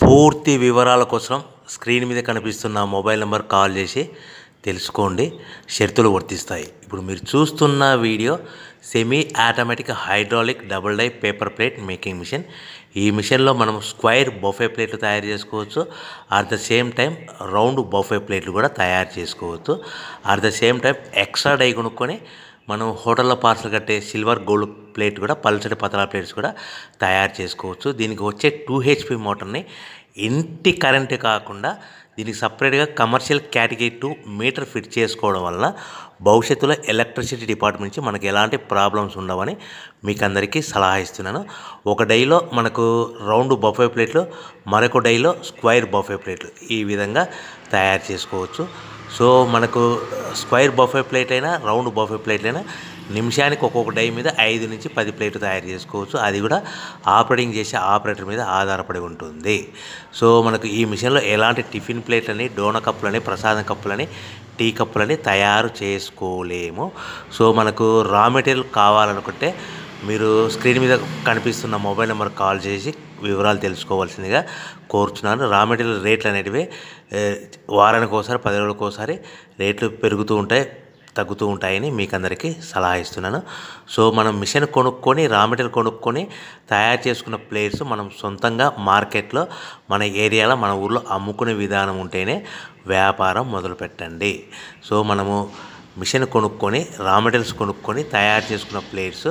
పూర్తి వివరాల కోసం స్క్రీన్ మీద కనిపిస్తున్న మొబైల్ నెంబర్ కాల్ చేసి తెలుసుకోండి. షరతులు వర్తిస్తాయి. ఇప్పుడు మీరు చూస్తున్న video semi automatic hydraulic double die paper plate making machine. ఈ మిషన్లో మనం స్క్వైర్ బఫే ప్లేట్లు తయారు చేసుకోవచ్చు. At the same time round buffet ప్లేట్లు కూడా తయారు చేసుకోవచ్చు. At the same time extra die కొనుక్కొని మనం హోటల్లో పార్సల్ కట్టే సిల్వర్ గోల్డ్ ప్లేట్ కూడా పల్చటి పతలా ప్లేట్స్ కూడా తయారు చేసుకోవచ్చు. దీనికి వచ్చే 2 HP మోటార్ని ఇంటి కరెంటు కాకుండా దీనికి సపరేట్గా కమర్షియల్ కేటగిరీ 2 మీటర్ ఫిట్ చేసుకోవడం వలన భవిష్యత్తులో ఎలక్ట్రిసిటీ డిపార్ట్మెంట్ నుంచి మనకు ఎలాంటి ప్రాబ్లమ్స్ ఉండవని మీకు అందరికీ సలహా ఇస్తున్నాను. ఒక డైలో మనకు రౌండ్ బఫే ప్లేట్లు, మరొక డైలో స్క్వైర్ బఫే ప్లేట్లు ఈ విధంగా తయారు చేసుకోవచ్చు. సో మనకు స్క్వైర్ బఫే ప్లేట్ అయినా రౌండ్ బఫే ప్లేట్ అయినా నిమిషానికి ఒక్కొక్క డై మీద 5 నుంచి 10 ప్లేట్లు తయారు చేసుకోవచ్చు. అది కూడా ఆపరేటింగ్ చేసే ఆపరేటర్ మీద ఆధారపడి ఉంటుంది. సో మనకు ఈ మిషన్లో ఎలాంటి టిఫిన్ ప్లేట్లని, డోన కప్పులని, ప్రసాదం కప్పులని, టీ కప్పులని తయారు చేసుకోలేము. సో మనకు రా మెటీరియల్ కావాలనుకుంటే మీరు స్క్రీన్ మీద కనిపిస్తున్న మొబైల్ నెంబర్ కాల్ చేసి వివరాలు తెలుసుకోవాల్సిందిగా కోరుచున్నాను. రా మెటీరియల్ రేట్లు అనేటివి వారానికి ఒకసారి, 10 రోజులకు ఒకసారి రేట్లు పెరుగుతూ ఉంటాయి, తగ్గుతూ ఉంటాయని మీకు అందరికీ సలహా ఇస్తున్నాను. సో మనం మిషన్ కొనుక్కొని, రా మెటీరియల్ కొనుక్కొని తయారు చేసుకున్న ప్లేట్స్ మనం సొంతంగా మార్కెట్లో మన ఏరియాలో, మన ఊర్లో అమ్ముకునే విధానం ఉంటేనే వ్యాపారం మొదలు పెట్టండి. సో మనము మిషన్ కొనుక్కొని, రా మెటీరియల్స్ కొనుక్కొని తయారు చేసుకున్న ప్లేట్స్